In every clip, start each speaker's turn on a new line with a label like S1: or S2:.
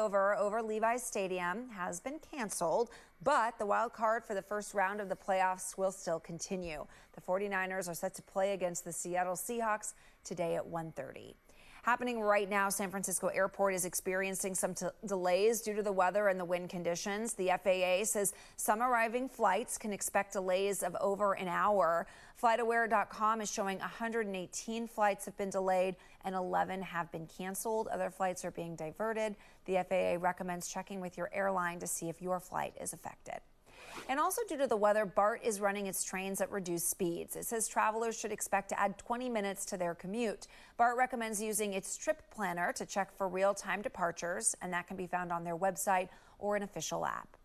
S1: flyover over Levi's Stadium has been canceled, but the wild card for the first round of the playoffs will still continue. The 49ers are set to play against the Seattle Seahawks today at 1:30. Happening right now, San Francisco Airport is experiencing some delays due to the weather and the wind conditions. The FAA says some arriving flights can expect delays of over an hour. FlightAware.com is showing 118 flights have been delayed and 11 have been canceled. Other flights are being diverted. The FAA recommends checking with your airline to see if your flight is affected. And also due to the weather, BART is running its trains at reduced speeds. It says travelers should expect to add 20 minutes to their commute. BART recommends using its trip planner to check for real-time departures, and that can be found on their website or an official app.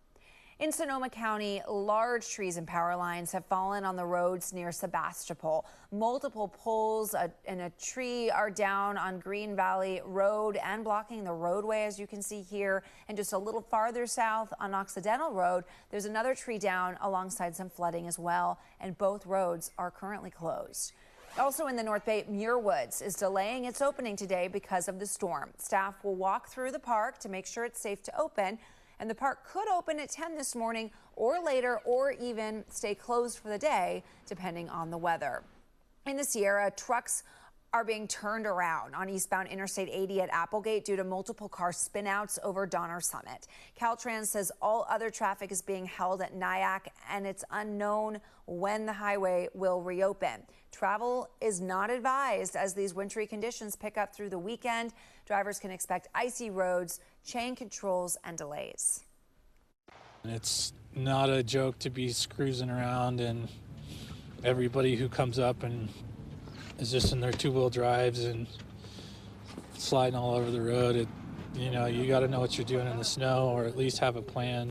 S1: In Sonoma County, large trees and power lines have fallen on the roads near Sebastopol. Multiple poles and a tree are down on Green Valley Road and blocking the roadway, as you can see here. And just a little farther south on Occidental Road, there's another tree down alongside some flooding as well. And both roads are currently closed. Also in the North Bay, Muir Woods is delaying its opening today because of the storm. Staff will walk through the park to make sure it's safe to open. And the park could open at 10 this morning or later, or even stay closed for the day, depending on the weather. In the Sierra, trucks are being turned around on eastbound Interstate 80 at Applegate due to multiple car spinouts over Donner Summit. Caltrans says all other traffic is being held at Nyack, and it's unknown when the highway will reopen. Travel is not advised as these wintry conditions pick up through the weekend. Drivers can expect icy roads, chain controls, and delays.
S2: It's not a joke to be cruising around, and everybody who comes up and is just in their two-wheel drives and sliding all over the road. You got to know what you're doing in the snow, or at least have a plan.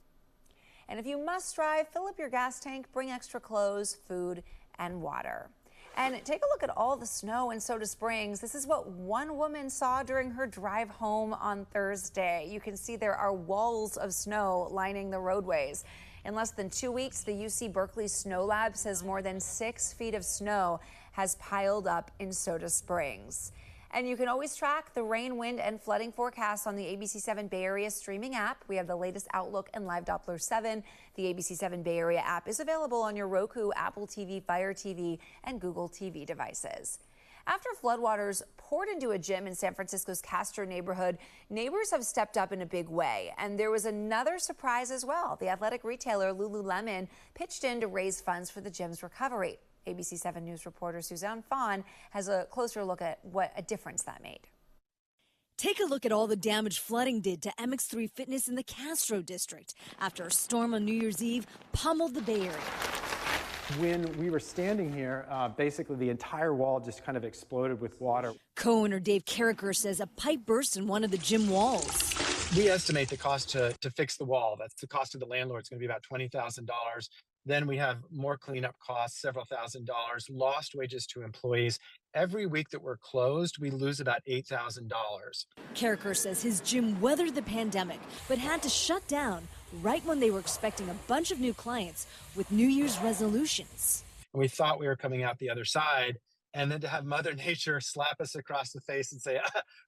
S1: And if you must drive, fill up your gas tank, bring extra clothes, food, and water. And take a look at all the snow in Soda Springs. This is what one woman saw during her drive home on Thursday. You can see there are walls of snow lining the roadways. In less than 2 weeks, the UC Berkeley Snow Lab says more than 6 feet of snow has piled up in Soda Springs. And you can always track the rain, wind, and flooding forecasts on the ABC7 Bay Area streaming app. We have the latest outlook and live Doppler 7. The ABC7 Bay Area app is available on your Roku, Apple TV, Fire TV, and Google TV devices. After floodwaters poured into a gym in San Francisco's Castro neighborhood, neighbors have stepped up in a big way. And there was another surprise as well. The athletic retailer Lululemon pitched in to raise funds for the gym's recovery. ABC7 News reporter Suzanne Fawn has a closer look at what a difference that made.
S3: Take a look at all the damage flooding did to MX3 Fitness in the Castro district after a storm on New Year's Eve pummeled the Bay Area.
S4: When we were standing here, basically the entire wall just kind of exploded with water.
S3: Co-owner Dave Carricker says a pipe burst in one of the gym walls.
S5: We estimate the cost to fix the wall. That's the cost of the landlord. It's going to be about $20,000. Then we have more cleanup costs, several $1,000s, lost wages to employees. Every week that we're closed, we lose about $8,000.
S3: Carricker says his gym weathered the pandemic, but had to shut down right when they were expecting a bunch of new clients with New Year's resolutions.
S5: And we thought we were coming out the other side, and then to have Mother Nature slap us across the face and say,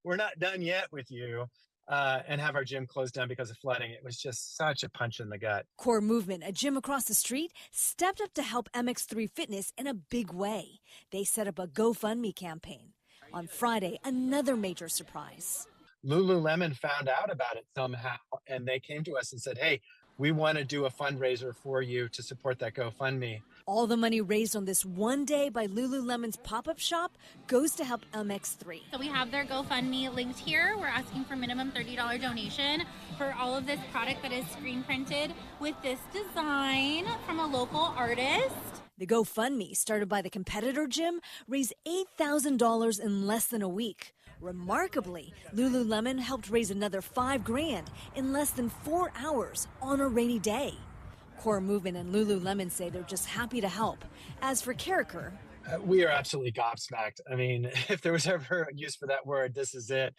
S5: we're not done yet with you. And have our gym closed down because of flooding. It was just such a punch in the gut.
S3: Core Movement, a gym across the street, stepped up to help MX3 Fitness in a big way. They set up a GoFundMe campaign. On Friday, another major surprise.
S5: Lululemon found out about it somehow, and they came to us and said, hey, we want to do a fundraiser for you to support that GoFundMe.
S3: All the money raised on this one day by Lululemon's pop-up shop goes to help MX3.
S6: So we have their GoFundMe linked here. We're asking for minimum $30 donation for all of this product that is screen printed with this design from a local artist.
S3: The GoFundMe, started by the competitor gym, raised $8,000 in less than a week. Remarkably, Lululemon helped raise another $5,000 in less than 4 hours on a rainy day. Core Movement and Lululemon say they're just happy to help. As for Carricker,
S5: we are absolutely gobsmacked. I mean, if there was ever a use for that word, this is it.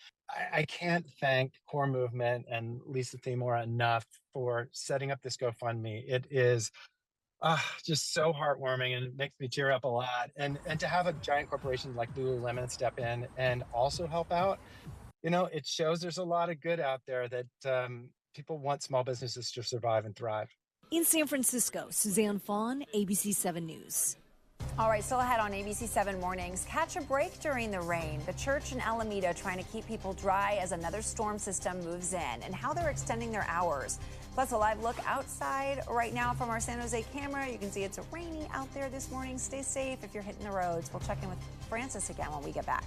S5: I can't thank Core Movement and Lisa Themora enough for setting up this GoFundMe. It is just so heartwarming, and it makes me tear up a lot. And to have a giant corporation like Lululemon step in and also help out, It shows there's a lot of good out there that people want small businesses to survive and thrive.
S3: In San Francisco, Suzanne Fawn, ABC7 News.
S1: All right, still ahead on ABC7 Mornings. Catch a break during the rain. The church in Alameda trying to keep people dry as another storm system moves in, and how they're extending their hours. Plus, a live look outside right now from our San Jose camera. You can see it's rainy out there this morning. Stay safe if you're hitting the roads. We'll check in with Francis again when we get back.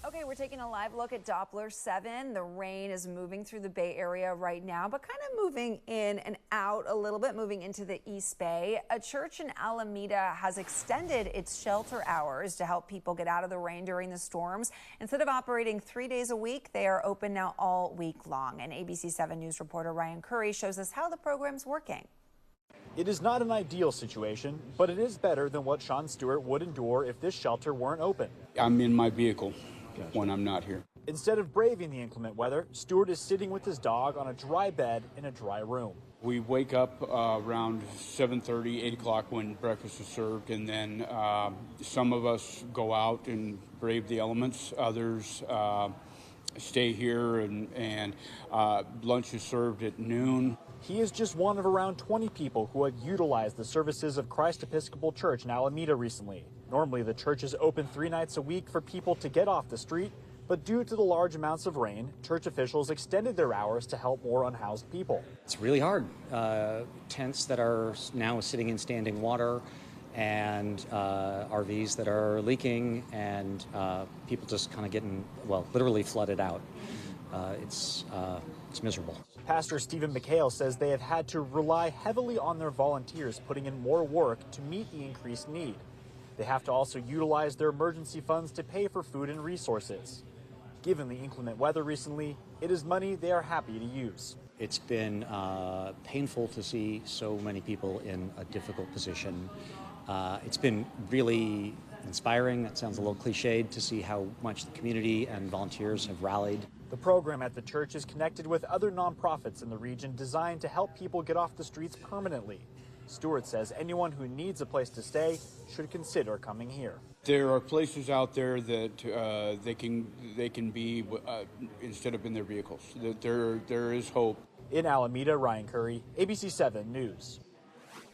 S1: Okay, we're taking a live look at Doppler 7. The rain is moving through the Bay Area right now, but kind of moving in and out a little bit, moving into the East Bay. A church in Alameda has extended its shelter hours to help people get out of the rain during the storms. Instead of operating 3 days a week, they are open now all week long. And ABC7 News reporter Ryan Curry shows us how the program's working.
S7: It is not an ideal situation, but it is better than what Sean Stewart would endure if this shelter weren't open.
S8: I'm in my vehicle when I'm not here.
S7: Instead of braving the inclement weather, Stewart is sitting with his dog on a dry bed in a dry room.
S8: We wake up around 7:30, 8 o'clock when breakfast is served, and then some of us go out and brave the elements. Others stay here, and lunch is served at noon.
S7: He is just one of around 20 people who have utilized the services of Christ Episcopal Church in Alameda recently. Normally, the church is open 3 nights a week for people to get off the street, but due to the large amounts of rain, church officials extended their hours to help more unhoused people.
S9: It's really hard. Tents that are now sitting in standing water, and RVs that are leaking, and people just kind of getting, well, literally flooded out. It's miserable.
S7: Pastor Stephen McHale says they have had to rely heavily on their volunteers putting in more work to meet the increased need. They have to also utilize their emergency funds to pay for food and resources. Given the inclement weather recently, it is money they are happy to use.
S9: It's been painful to see so many people in a difficult position. It's been really inspiring. That sounds a little cliched, to see how much the community and volunteers have rallied.
S7: The program at the church is connected with other nonprofits in the region designed to help people get off the streets permanently. Stewart says anyone who needs a place to stay should consider coming here.
S8: There are places out there that they can be instead of in their vehicles. There is hope.
S7: In Alameda, Ryan Curry, ABC7 News.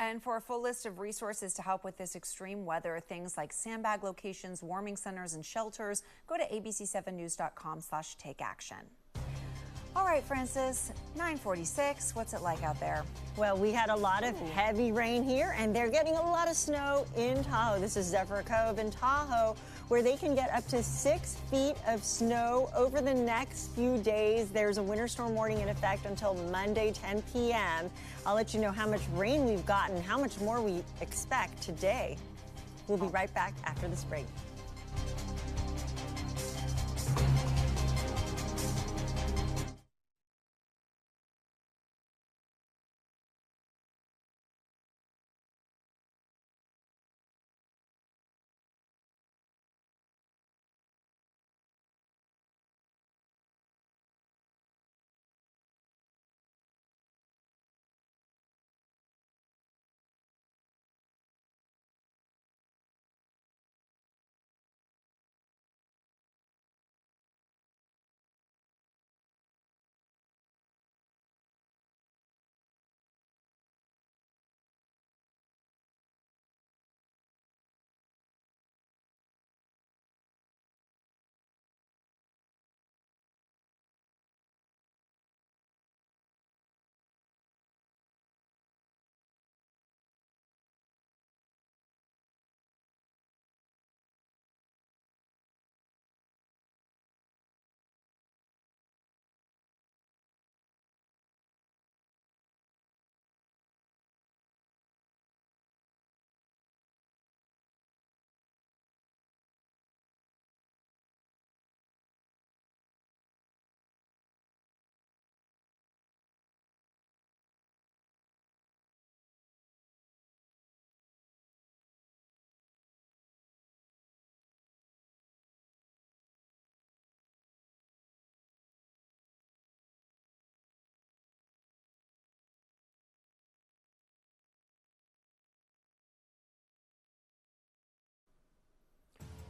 S1: And for a full list of resources to help with this extreme weather, things like sandbag locations, warming centers, and shelters, go to abc7news.com/takeaction. All right, Francis, 9:46. What's it like out there?
S10: Well, we had a lot of heavy rain here, and they're getting a lot of snow in Tahoe. This is Zephyr Cove in Tahoe, where they can get up to 6 feet of snow over the next few days. There's a winter storm warning in effect until Monday, 10 p.m. I'll let you know how much rain we've gotten, how much more we expect today. We'll be right back after this break.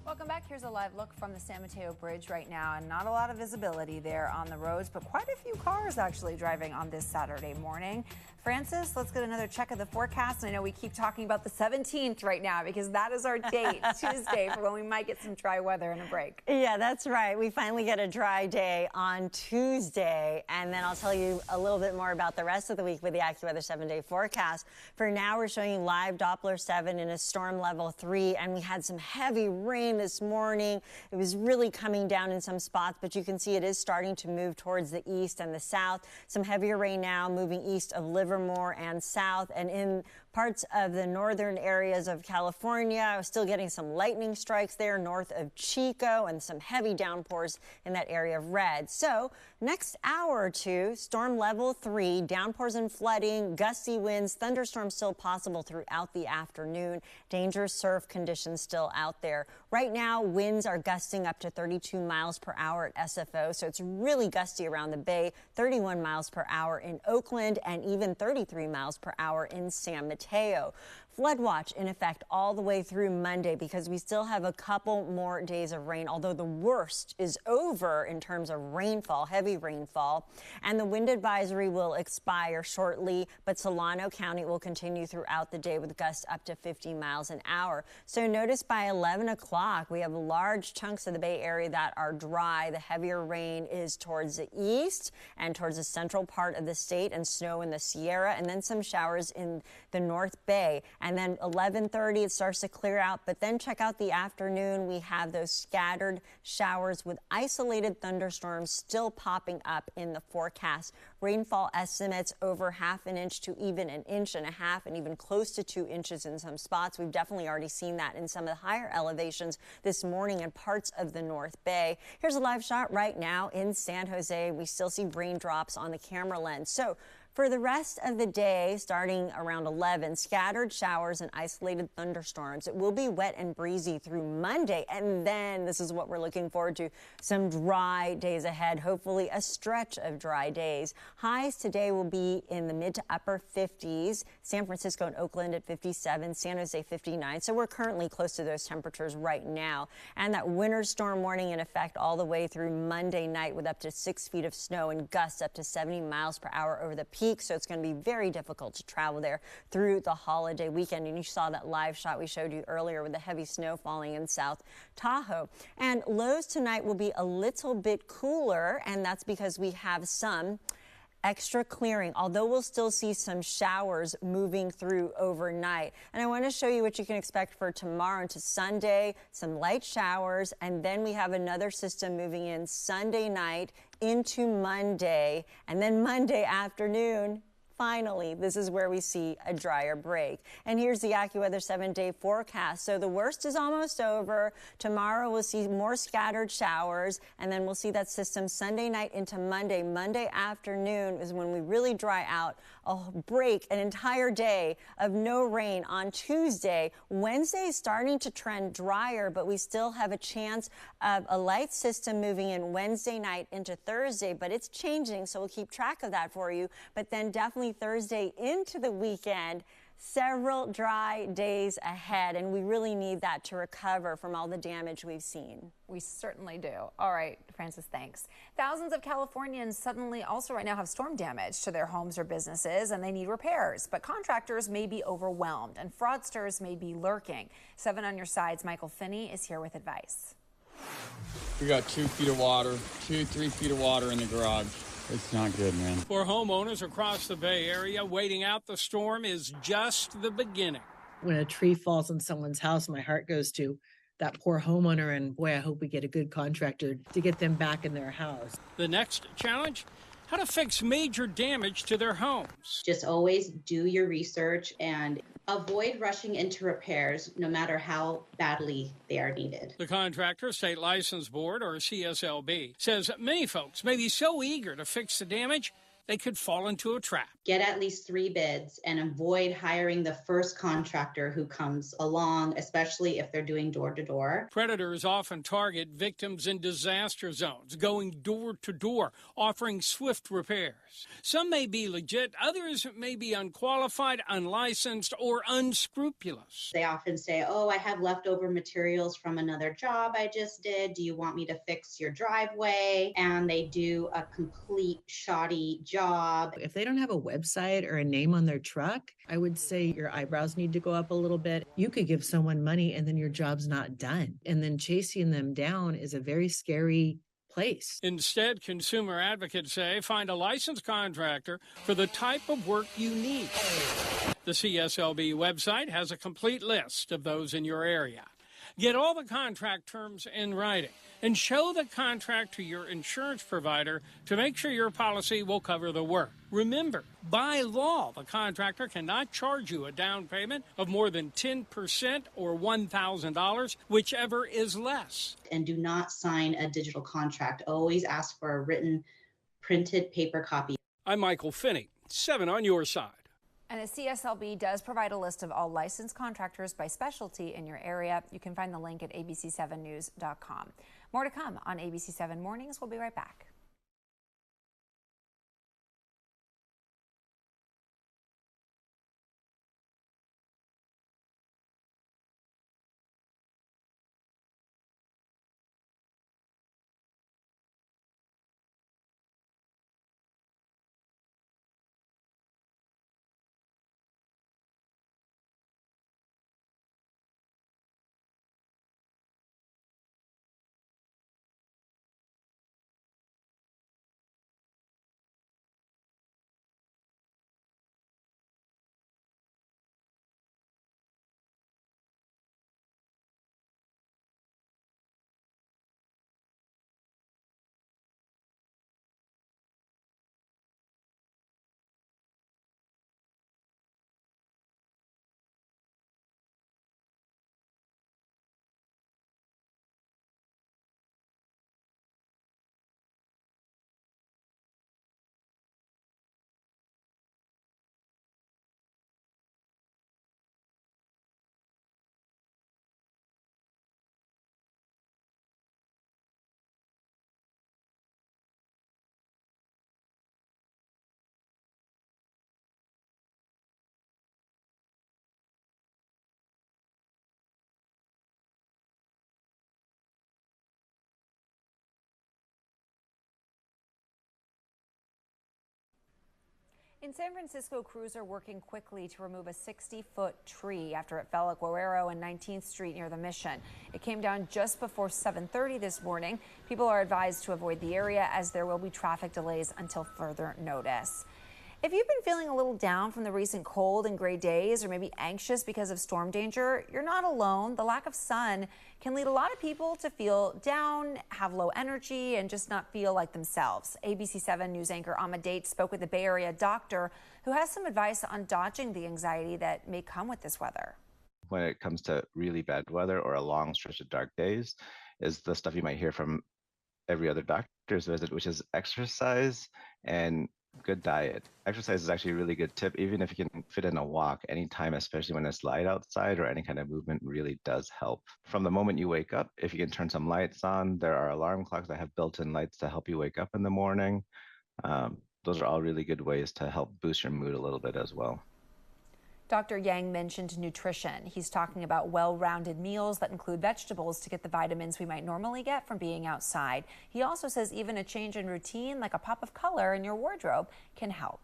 S1: Welcome back. Here's a live look from the San Mateo Bridge right now, and not a lot of visibility there on the roads, but quite a few cars actually driving on this Saturday morning. Francis, let's get another check of the forecast. I know we keep talking about the 17th right now because that is our date, Tuesday, for when we might get some dry weather and a break.
S10: Yeah, that's right. We finally get a dry day on Tuesday, and then I'll tell you a little bit more about the rest of the week with the AccuWeather 7-day forecast. For now, we're showing you live Doppler 7 in a storm level 3, and we had some heavy rain this morning. It was really coming down in some spots, but you can see it is starting to move towards the east and the south. Some heavier rain now moving east of Livermore and south, and in parts of the northern areas of California. Still getting some lightning strikes there north of Chico and some heavy downpours in that area of red. So next hour or two, storm level 3, downpours and flooding, gusty winds, thunderstorms still possible throughout the afternoon. Dangerous surf conditions still out there. Right now, winds are gusting up to 32 miles per hour at SFO, so it's really gusty around the bay, 31 miles per hour in Oakland and even 33 miles per hour in San Mateo. Flood watch in effect all the way through Monday because we still have a couple more days of rain, although the worst is over in terms of rainfall, heavy rainfall, and the wind advisory will expire shortly, but Solano County will continue throughout the day with gusts up to 50 miles an hour. So notice by 11 o'clock, we have large chunks of the Bay Area that are dry. The heavier rain is towards the east and towards the central part of the state, and snow in the Sierra, and then some showers in the North Bay. And then 11:30, it starts to clear out. But then check out the afternoon. We have those scattered showers with isolated thunderstorms still popping up in the forecast. Rainfall estimates over 1/2 inch to even 1.5 inches, and even close to 2 inches in some spots. We've definitely already seen that in some of the higher elevations this morning in parts of the North Bay. Here's a live shot right now in San Jose. We still see raindrops on the camera lens. So for the rest of the day, starting around 11, scattered showers and isolated thunderstorms. It will be wet and breezy through Monday, and then this is what we're looking forward to, some dry days ahead, hopefully a stretch of dry days. Highs today will be in the mid to upper 50s, San Francisco and Oakland at 57, San Jose 59. So we're currently close to those temperatures right now. And that winter storm warning in effect all the way through Monday night with up to 6 feet of snow and gusts up to 70 miles per hour over the peak. So it's going to be very difficult to travel there through the holiday weekend. And you saw that live shot we showed you earlier with the heavy snow falling in South Tahoe. And lows tonight will be a little bit cooler, and that's because we have some extra clearing, although we'll still see some showers moving through overnight. And I want to show you what you can expect for tomorrow into Sunday, some light showers, and then we have another system moving in Sunday night into Monday, and then Monday afternoon. Finally, this is where we see a drier break. And here's the AccuWeather 7-day forecast. So the worst is almost over. Tomorrow we'll see more scattered showers, and then we'll see that system Sunday night into Monday. Monday afternoon is when we really dry out. A break, an entire day of no rain on Tuesday. Wednesday is starting to trend drier, but we still have a chance of a light system moving in Wednesday night into Thursday, but it's changing, so we'll keep track of that for you. But then definitely Thursday into the weekend, several dry days ahead, and we really need that to recover from all the damage we've seen.
S1: We certainly do. All right, Francis, thanks. Thousands of Californians suddenly also right now have storm damage to their homes or businesses, and they need repairs. But contractors may be overwhelmed, and fraudsters may be lurking. 7 on your side's Michael Finney is here with advice.
S8: We got 2 feet of water, 3 feet of water in the garage. It's not good, man.
S11: For homeowners across the Bay Area, waiting out the storm is just the beginning.
S12: When a tree falls on someone's house, my heart goes to that poor homeowner, and boy, I hope we get a good contractor to get them back in their house.
S11: The next challenge, how to fix major damage to their homes.
S13: Just always do your research and avoid rushing into repairs, no matter how badly they are needed.
S11: The Contractor State License Board, or CSLB, says many folks may be so eager to fix the damage, they could fall into a trap.
S13: Get at least 3 bids and avoid hiring the first contractor who comes along, especially if they're doing door-to-door.
S11: Predators often target victims in disaster zones, going door to door, offering swift repairs. Some may be legit, others may be unqualified, unlicensed, or unscrupulous.
S13: They often say, oh, I have leftover materials from another job I just did. Do you want me to fix your driveway? And they do a complete shoddy job.
S12: If they don't have a website or a name on their truck, I would say your eyebrows need to go up a little bit. You could give someone money and then your job's not done. And then chasing them down is a very scary place.
S11: Instead, consumer advocates say find a licensed contractor for the type of work you need. The CSLB website has a complete list of those in your area. Get all the contract terms in writing and show the contract to your insurance provider to make sure your policy will cover the work. Remember, by law, the contractor cannot charge you a down payment of more than 10% or $1,000, whichever is less.
S13: And do not sign a digital contract. Always ask for a written, printed paper copy.
S11: I'm Michael Finney, 7 on your side.
S1: And the CSLB does provide a list of all licensed contractors by specialty in your area. You can find the link at ABC7news.com. More to come on ABC7 Mornings. We'll be right back. In San Francisco, crews are working quickly to remove a 60-foot tree after it fell at Guerrero and 19th Street near the Mission. It came down just before 7:30 this morning. People are advised to avoid the area as there will be traffic delays until further notice. If you've been feeling a little down from the recent cold and gray days, or maybe anxious because of storm danger, you're not alone. The lack of sun can lead a lot of people to feel down, have low energy, and just not feel like themselves. ABC7 News anchor Ahmed Date spoke with a Bay Area doctor who has some advice on dodging the anxiety that may come with this weather.
S14: When it comes to really bad weather or a long stretch of dark days, is the stuff you might hear from every other doctor's visit, which is exercise and good diet. Exercise is actually a really good tip, even if you can fit in a walk anytime, especially when it's light outside, or any kind of movement really does help. From the moment you wake up, if you can turn some lights on, there are alarm clocks that have built-in lights to help you wake up in the morning. Those are all really good ways to help boost your mood a little bit as well.
S1: Dr. Yang mentioned nutrition. He's talking about well-rounded meals that include vegetables to get the vitamins we might normally get from being outside. He also says even a change in routine, like a pop of color in your wardrobe, can help.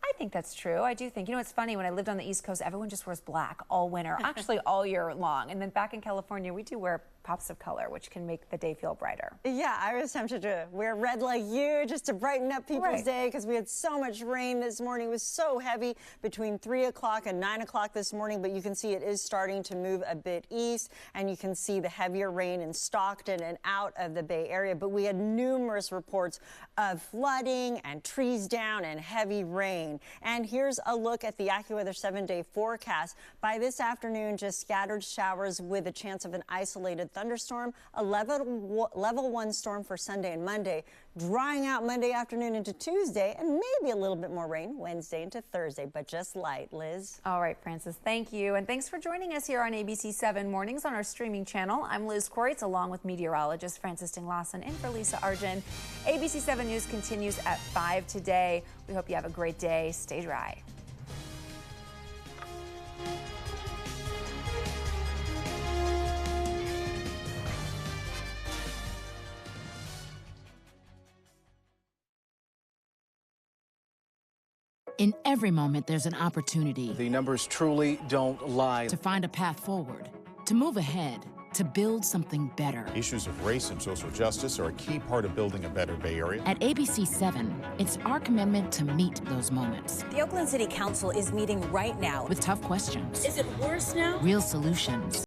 S1: I think that's true. I do think, it's funny, when I lived on the East Coast, everyone just wears black all winter, actually all year long. And then back in California, we do wear pops of color, which can make the day feel brighter.
S10: Yeah, I was tempted to wear red like you just to brighten up people's day, because we had so much rain this morning. It was so heavy between 3 o'clock and 9 o'clock this morning, but you can see it is starting to move a bit east, and you can see the heavier rain in Stockton and out of the Bay Area. But we had numerous reports of flooding and trees down and heavy rain. And here's a look at the AccuWeather 7-day forecast. By this afternoon, just scattered showers with a chance of an isolated thunderstorm, a level 1 storm for Sunday and Monday, drying out Monday afternoon into Tuesday, and maybe a little bit more rain Wednesday into Thursday, but just light. Liz?
S1: All right, Francis, thank you. And thanks for joining us here on ABC7 Mornings on our streaming channel. I'm Liz Quaritz, along with meteorologist Francis Ding-Lawson, in for Lisa Arjun. ABC7 News continues at 5 today. We hope you have a great day. Stay dry.
S15: In every moment, there's an opportunity.
S16: The numbers truly don't lie.
S15: To find a path forward, to move ahead, to build something better.
S17: Issues of race and social justice are a key part of building a better Bay Area.
S15: At ABC7, it's our commitment to meet those moments.
S3: The Oakland City Council is meeting right now
S15: with tough questions.
S3: Is it worse now?
S15: Real solutions.